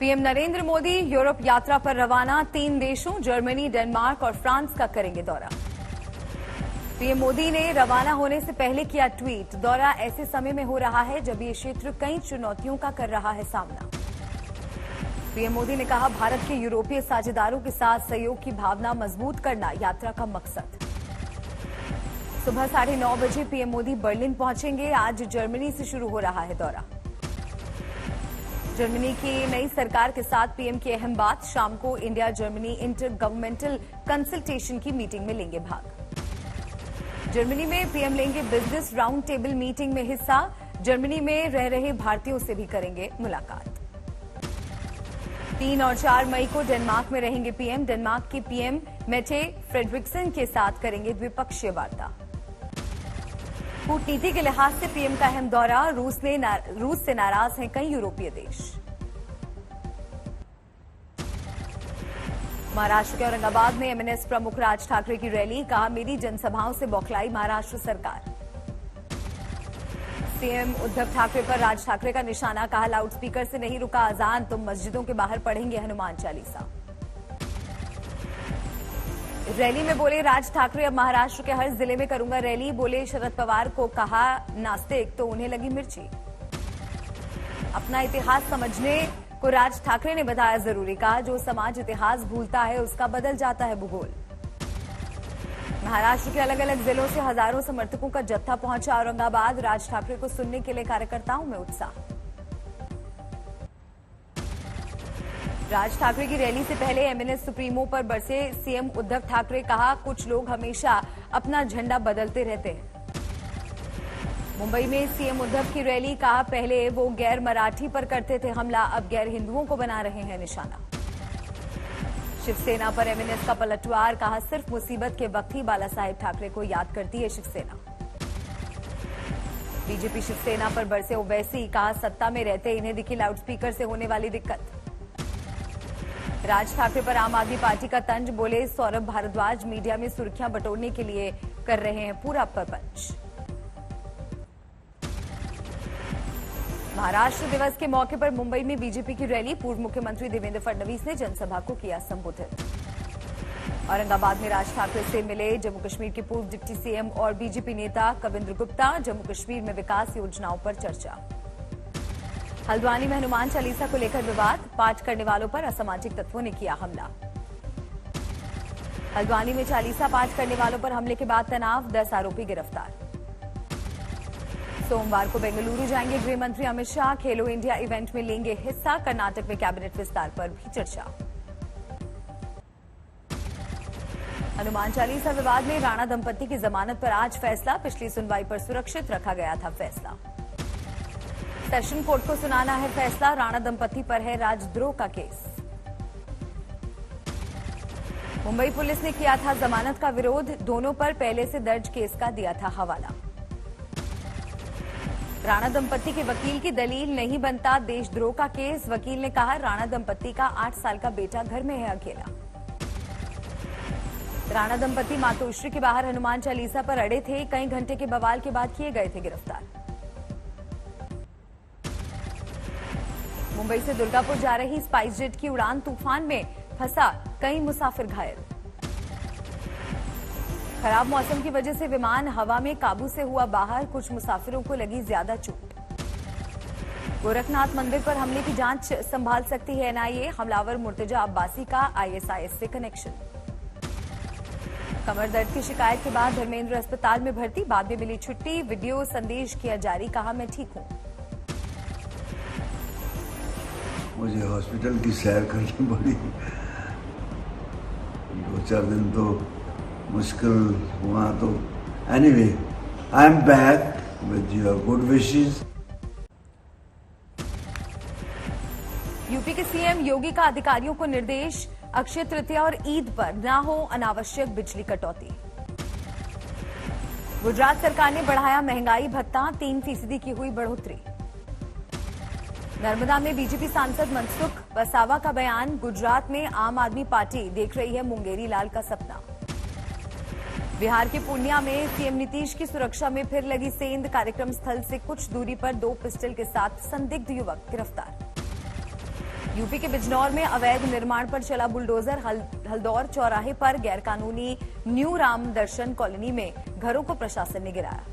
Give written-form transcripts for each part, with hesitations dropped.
PM Narendra Modi Europe यात्रा पर रवाना। 3 देशों जर्मनी, डेनमार्क और फ्रांस का करेंगे दौरा। पीएम मोदी ने रवाना होने से पहले किया ट्वीट, दौरा ऐसे समय में हो रहा है जब ये क्षेत्र कई चुनौतियों का कर रहा है सामना। पीएम मोदी ने कहा, भारत के यूरोपीय साझेदारों के साथ सहयोग की भावना मजबूत करना यात्रा का मकसद। सुबह 9:30 बजे पीएम मोदी बर्लिन पहुंचेंगे। आज जर्मनी से शुरू हो रहा है दौरा। जर्मनी की नई सरकार के साथ पीएम की अहम बात, शाम को India Germany inter governmental consultation की मीटिंग में लेंगे भाग। जर्मनी में पीएम लेंगे बिजनेस राउंड टेबल मीटिंग में हिस्सा। जर्मनी में रह रहे भारतीयों से भी करेंगे मुलाकात। 3 और 4 मई को डेनमार्क में रहेंगे पीएम। डेनमार्क के पीएम मेटे फ्रेडरिक्सन के साथ करेंगे द्विपक्षीय वार्ता। कूटनीति के लिहाज से पीएम का अहम दौरा, रूस से नाराज हैं कई यूरोपीय देश। महाराष्ट्र के औरंगाबाद में एमएनएस प्रमुख राज ठाकरे की रैली, कहा, मेरी जनसभाओं से बौखलाई महाराष्ट्र सरकार। सीएम उद्धव ठाकरे पर राज ठाकरे का निशाना, कहा, लाउडस्पीकर से नहीं रुका अजान तो मस्जिदों के बाहर पढ़ेंगे हनुमान चालीसा। रैली में बोले राज ठाकरे, अब महाराष्ट्र के हर जिले में करूंगा रैली। बोले शरद पवार को कहा नास्तिक तो उन्हें लगी मिर्ची। अपना इतिहास समझने को राज ठाकरे ने बताया जरूरी, कहा, जो समाज इतिहास भूलता है उसका बदल जाता है भूगोल। महाराष्ट्र के अलग अलग जिलों से हजारों समर्थकों का जत्था पहुंचा औरंगाबाद। राज ठाकरे को सुनने के लिए कार्यकर्ताओं में उत्साह। राज ठाकरे की रैली से पहले एमएनएस सुप्रीमो पर बरसे सीएम उद्धव ठाकरे, कहा, कुछ लोग हमेशा अपना झंडा बदलते रहते हैं। मुंबई में सीएम उद्धव की रैली, कहा, पहले वो गैर मराठी पर करते थे हमला, अब गैर हिंदुओं को बना रहे हैं निशाना। शिवसेना पर एमएनएस का पलटवार, कहा, सिर्फ मुसीबत के वक्त ही बाला साहेब ठाकरे को याद करती है शिवसेना। बीजेपी शिवसेना पर बरसे ओवैसी, कहा, सत्ता में रहते इन्हें दिखी लाउडस्पीकर से होने वाली दिक्कत। राज ठाकरे पर आम आदमी पार्टी का तंज, बोले सौरभ भारद्वाज मीडिया में सुर्खियां बटोरने के लिए कर रहे हैं पूरा प्रपंच। महाराष्ट्र दिवस के मौके पर मुंबई में बीजेपी की रैली, पूर्व मुख्यमंत्री देवेंद्र फडणवीस ने जनसभा को किया संबोधित। औरंगाबाद में राज ठाकरे से मिले जम्मू कश्मीर के पूर्व डिप्टी सीएम और बीजेपी नेता कविंद्र गुप्ता। जम्मू कश्मीर में विकास योजनाओं पर चर्चा। हल्द्वानी में हनुमान चालीसा को लेकर विवाद, पाठ करने वालों पर असामाजिक तत्वों ने किया हमला। हल्द्वानी में चालीसा पाठ करने वालों पर हमले के बाद तनाव, 10 आरोपी गिरफ्तार। सोमवार को बेंगलुरु जाएंगे गृह मंत्री अमित शाह। खेलो इंडिया इवेंट में लेंगे हिस्सा। कर्नाटक में कैबिनेट विस्तार पर भी चर्चा। हनुमान चालीसा विवाद में राणा दंपति की जमानत पर आज फैसला, पिछली सुनवाई पर सुरक्षित रखा गया था फैसला। सेशन कोर्ट को सुनाना है फैसला, राणा दंपति पर है राजद्रोह का केस। मुंबई पुलिस ने किया था जमानत का विरोध, दोनों पर पहले से दर्ज केस का दिया था हवाला। राणा दंपति के वकील की दलील, नहीं बनता देशद्रोह का केस। वकील ने कहा, राणा दंपति का 8 साल का बेटा घर में है अकेला। राणा दंपति मातोश्री के बाहर हनुमान चालीसा पर अड़े थे, कई घंटे के बवाल के बाद किए गए थे गिरफ्तार। मुंबई से दुर्गापुर जा रही स्पाइस जेट की उड़ान तूफान में फंसा, कई मुसाफिर घायल। खराब मौसम की वजह से विमान हवा में काबू से हुआ बाहर, कुछ मुसाफिरों को लगी ज्यादा चोट। गोरखनाथ मंदिर पर हमले की जांच संभाल सकती है एनआईए, हमलावर मुर्तजा अब्बासी का आईएसआईएस से कनेक्शन। कमर दर्द की शिकायत के बाद धर्मेंद्र अस्पताल में भर्ती, बाद में मिली छुट्टी, वीडियो संदेश किया जारी, कहा, मैं ठीक हूं। मुझे हॉस्पिटल की सैर करनी पड़ी, 2-4 दिन तो मुश्किल हुआ, तो anyway I am back with your good wishes. UP के सीएम योगी का अधिकारियों को निर्देश, अक्षय तृतीया और ईद पर न हो अनावश्यक बिजली कटौती। गुजरात सरकार ने बढ़ाया महंगाई भत्ता, 3% की हुई बढ़ोतरी। नर्मदा में बीजेपी सांसद मनसुख वसावा का बयान, गुजरात में आम आदमी पार्टी देख रही है मुंगेरी लाल का सपना। बिहार के पूर्णिया में सीएम नीतीश की सुरक्षा में फिर लगी सेंध, कार्यक्रम स्थल से कुछ दूरी पर 2 पिस्टल के साथ संदिग्ध युवक गिरफ्तार। यूपी के बिजनौर में अवैध निर्माण पर चला बुलडोजर। हल्दौर चौराहे पर गैरकानूनी न्यू राम दर्शन कॉलोनी में घरों को प्रशासन ने गिराया।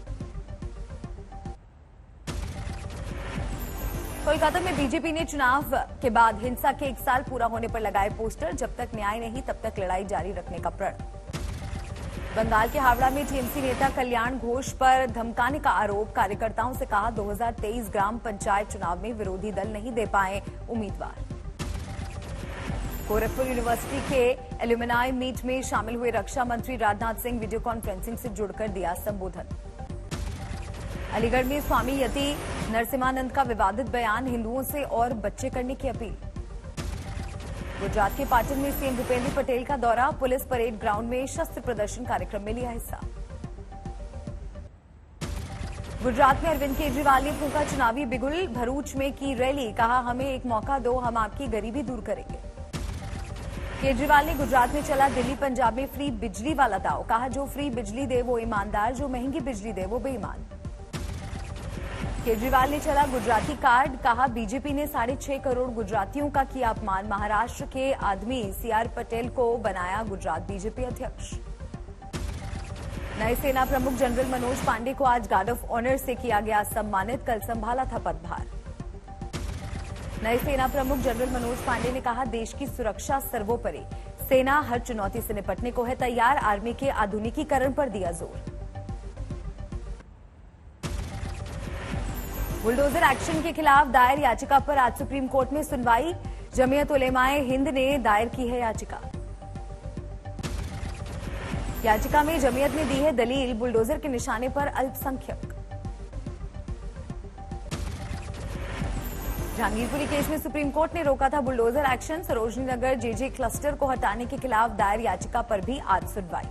कोलकाता में बीजेपी ने चुनाव के बाद हिंसा के 1 साल पूरा होने पर लगाए पोस्टर। जब तक न्याय नहीं तब तक लड़ाई जारी रखने का प्रण। बंगाल के हावड़ा में टीएमसी नेता कल्याण घोष पर धमकाने का आरोप। कार्यकर्ताओं से कहा 2023 ग्राम पंचायत चुनाव में विरोधी दल नहीं दे पाए उम्मीदवार। गोरखपुर यूनिवर्सिटी के एल्यूमिनाई मीट में शामिल हुए रक्षा मंत्री राजनाथ सिंह वीडियो कॉन्फ्रेंसिंग से जुड़कर दिया संबोधन। अलीगढ़ में स्वामी यति नरसिम्हानंद का विवादित बयान। हिंदुओं से और बच्चे करने की अपील। गुजरात के पाटन में सीएम भूपेंद्र पटेल का दौरा। पुलिस परेड ग्राउंड में शस्त्र प्रदर्शन कार्यक्रम में लिया हिस्सा। गुजरात में अरविंद केजरीवाल ने फूंका चुनावी बिगुल। भरूच में की रैली। कहा हमें एक मौका दो, हम आपकी गरीबी दूर करेंगे। केजरीवाल ने गुजरात में चला दिल्ली पंजाब में फ्री बिजली वाला दाव। कहा जो फ्री बिजली दे वो ईमानदार, जो महंगी बिजली दे वो बेईमान। केजरीवाल ने चला गुजराती कार्ड। कहा बीजेपी ने 6.5 करोड़ गुजरातियों का किया अपमान। महाराष्ट्र के आदमी सीआर पटेल को बनाया गुजरात बीजेपी अध्यक्ष। नए सेना प्रमुख जनरल मनोज पांडे को आज गार्ड ऑफ ऑनर से किया गया सम्मानित। कल संभाला था पदभार। नए सेना प्रमुख जनरल मनोज पांडे ने कहा देश की सुरक्षा सर्वोपरि। सेना हर चुनौती से निपटने को है तैयार। आर्मी के आधुनिकीकरण पर दिया जोर। बुलडोजर एक्शन के खिलाफ दायर याचिका पर आज सुप्रीम कोर्ट में सुनवाई। जमीयत उलेमाए हिंद ने दायर की है याचिका। याचिका में जमीयत ने दी है दलील बुलडोजर के निशाने पर अल्पसंख्यक। जहांगीरपुरी केस में सुप्रीम कोर्ट ने रोका था bulldozer action. Sarojini Nagar JJ cluster को हटाने के खिलाफ दायर याचिका पर भी आज सुनवाई।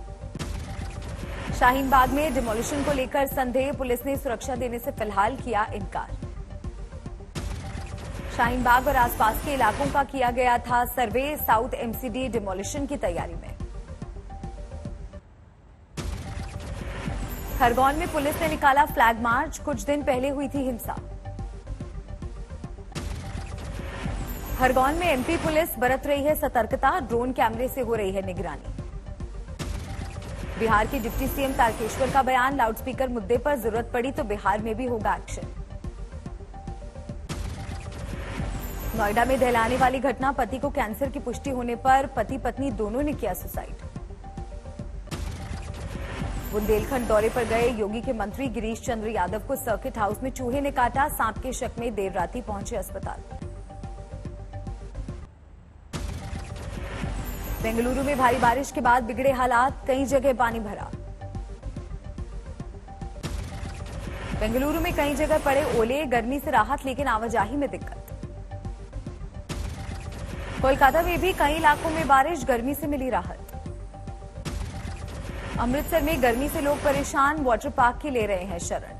शाहीन बाग में डिमोलिशन को लेकर संदेह। पुलिस ने सुरक्षा देने से फिलहाल किया इनकार। शाहीन बाग और आसपास के इलाकों का किया गया था सर्वे। साउथ एमसीडी डिमोलिशन की तैयारी में। खरगोन में पुलिस ने निकाला फ्लैग मार्च। कुछ दिन पहले हुई थी हिंसा। खरगोन में एमपी पुलिस बरत रही है सतर्कता। ड्रोन कैमरे से हो रही है निगरानी। बिहार के डिप्टी सीएम तारकेश्वर का बयान। लाउडस्पीकर मुद्दे पर जरूरत पड़ी तो बिहार में भी होगा एक्शन। नोएडा में दहलाने वाली घटना। पति को कैंसर की पुष्टि होने पर पति पत्नी दोनों ने किया सुसाइड। बुंदेलखंड दौरे पर गए योगी के मंत्री गिरीश चंद्र यादव को सर्किट हाउस में चूहे ने काटा। सांप के शक में देर रात पहुंचे अस्पताल। बेंगलुरु में भारी बारिश के बाद बिगड़े हालात। कई जगह पानी भरा। बेंगलुरु में कई जगह पड़े ओले। गर्मी से राहत लेकिन आवाजाही में दिक्कत। कोलकाता में भी कई इलाकों में बारिश। गर्मी से मिली राहत। अमृतसर में गर्मी से लोग परेशान। वाटर पार्क के ले रहे हैं शरण।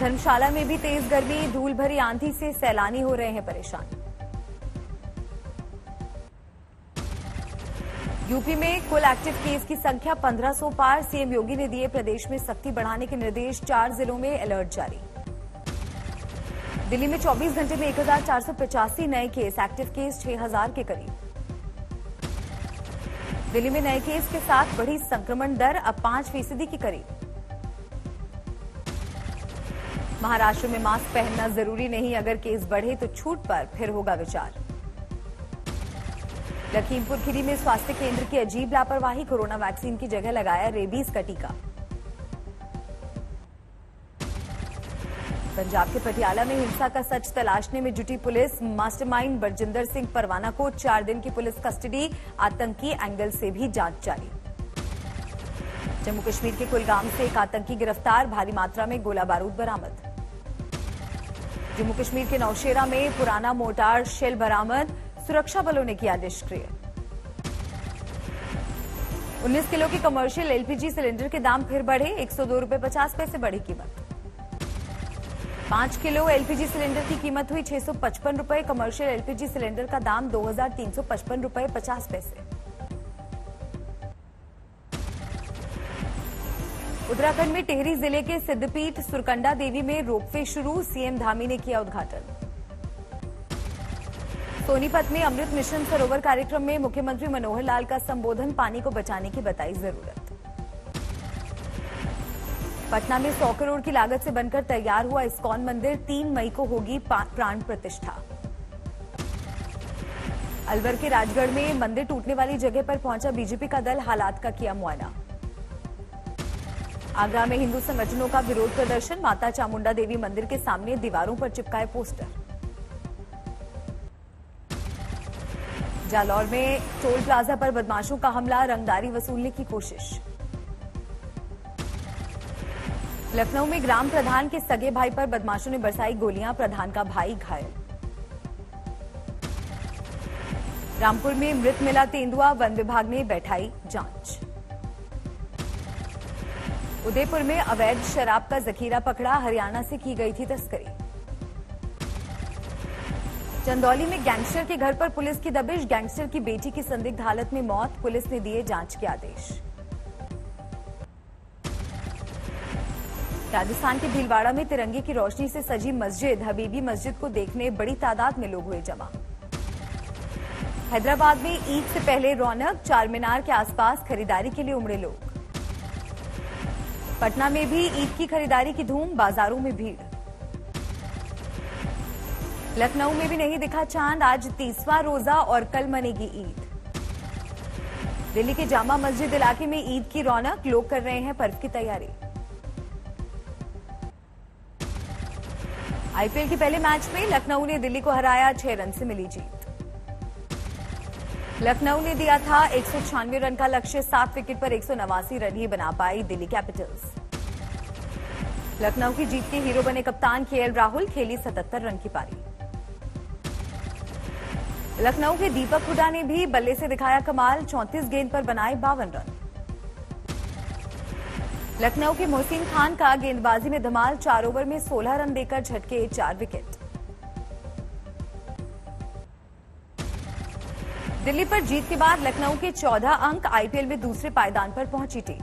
धर्मशाला में भी तेज गर्मी। धूल भरी आंधी से सैलानी हो रहे हैं परेशान। यूपी में कुल एक्टिव केस की संख्या 1500 पार। सीएम योगी ने दिए प्रदेश में सख्ती बढ़ाने के निर्देश। 4 जिलों में अलर्ट जारी। दिल्ली में 24 घंटे में 1485 नए केस। एक्टिव केस 6000 के करीब। दिल्ली में नए केस के साथ बढ़ी संक्रमण दर। अब 5% के करीब। महाराष्ट्र में मास्क पहनना जरूरी नहीं। अगर केस बढ़े तो छूट पर फिर होगा विचार। लखीमपुर खीरी में स्वास्थ्य केंद्र की अजीब लापरवाही। कोरोना वैक्सीन की जगह लगाया रेबीज का टीका। पंजाब के पटियाला में हिंसा का सच तलाशने में जुटी पुलिस। मास्टरमाइंड बरजिंदर सिंह परवाना को 4 दिन की पुलिस कस्टडी। आतंकी एंगल से भी जांच जारी। जम्मू कश्मीर के कुलगाम से एक आतंकी गिरफ्तार। भारी मात्रा में गोला बारूद बरामद। जम्मू कश्मीर के नौशेरा में पुराना मोर्टार शेल बरामद। सुरक्षा बलों ने किया निष्क्रिय। 19 किलो के कमर्शियल एलपीजी सिलेंडर के दाम फिर बढ़े। 102 रुपये 50 पैसे बढ़ी कीमत। 5 किलो एलपीजी सिलेंडर की कीमत हुई 655 रुपये। कमर्शियल एलपीजी सिलेंडर का दाम 2355 रुपये 50 पैसे। उत्तराखंड में टिहरी जिले के सिद्धपीठ सुरकंडा देवी में रोपवे शुरू। सीएम धामी ने किया उद्घाटन। सोनीपत में अमृत मिशन सरोवर कार्यक्रम में मुख्यमंत्री मनोहर लाल का संबोधन, पानी को बचाने की बताई जरूरत। पटना में 100 करोड़ की लागत से बनकर तैयार हुआ इस्कॉन मंदिर, 3 मई को होगी प्राण प्रतिष्ठा। अलवर के राजगढ़ में मंदिर टूटने वाली जगह पर पहुंचा बीजेपी का दल, हालात का किया मुआयना। आगरा में हिंदू संगठनों का विरोध प्रदर्शन, माता चामुंडा देवी मंदिर के सामने दीवारों पर चिपकाए पोस्टर। जालौर में टोल प्लाजा पर बदमाशों का हमला, रंगदारी वसूलने की कोशिश। लखनऊ में ग्राम प्रधान के सगे भाई पर बदमाशों ने बरसाई गोलियां, प्रधान का भाई घायल। रामपुर में मृत मिला तेंदुआ, वन विभाग ने बैठाई जांच। उदयपुर में अवैध शराब का जखीरा पकड़ा, हरियाणा से की गई थी तस्करी। चंदौली में गैंगस्टर के घर पर पुलिस की दबिश, गैंगस्टर की बेटी की संदिग्ध हालत में मौत, पुलिस ने दिए जांच के आदेश। राजस्थान के भीलवाड़ा में तिरंगे की रोशनी से सजी मस्जिद, हबीबी मस्जिद को देखने बड़ी तादाद में लोग हुए जमा। हैदराबाद में ईद से पहले रौनक, चार मीनार के आसपास खरीदारी के लिए उमड़े लोग। पटना में भी ईद की खरीदारी की धूम, बाजारों में भीड़। लखनऊ में भी नहीं दिखा चांद, आज 30वां रोजा और कल मनेगी ईद। दिल्ली के जामा मस्जिद इलाके में ईद की रौनक, लोग कर रहे हैं पर्व की तैयारी। आईपीएल के पहले मैच में लखनऊ ने दिल्ली को हराया, 6 रन से मिली जीत। लखनऊ ने दिया था 196 रन का लक्ष्य, 7 विकेट पर 189 रन ही बना पाई दिल्ली कैपिटल्स। लखनऊ की जीत के हीरो बने कप्तान केएल राहुल, खेली 77 रन की पारी। लखनऊ के दीपक हुडा ने भी बल्ले से दिखाया कमाल, 34 गेंद पर बनाए 52 रन। लखनऊ के मोहसिन खान का गेंदबाजी में धमाल, 4 ओवर में 16 रन देकर झटके 4 विकेट। दिल्ली पर जीत के बाद लखनऊ के 14 अंक, आईपीएल में दूसरे पायदान पर पहुंची टीम।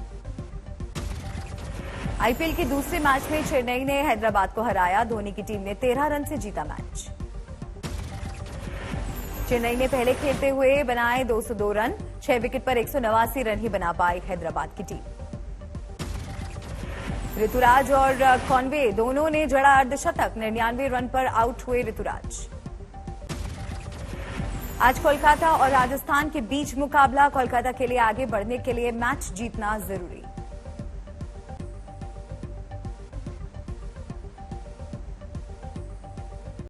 आईपीएल के दूसरे मैच में चेन्नई ने हैदराबाद को हराया, धोनी की टीम ने 13 रन से जीता मैच। चेन्नई ने पहले खेलते हुए बनाए 202 रन, 6 विकेट पर 189 रन ही बना पाई हैदराबाद की टीम। ऋतुराज और कॉनवे दोनों ने जड़ा अर्धशतक, 99 रन पर आउट हुए ऋतुराज। आज कोलकाता और राजस्थान के बीच मुकाबला, कोलकाता के लिए आगे बढ़ने के लिए मैच जीतना जरूरी।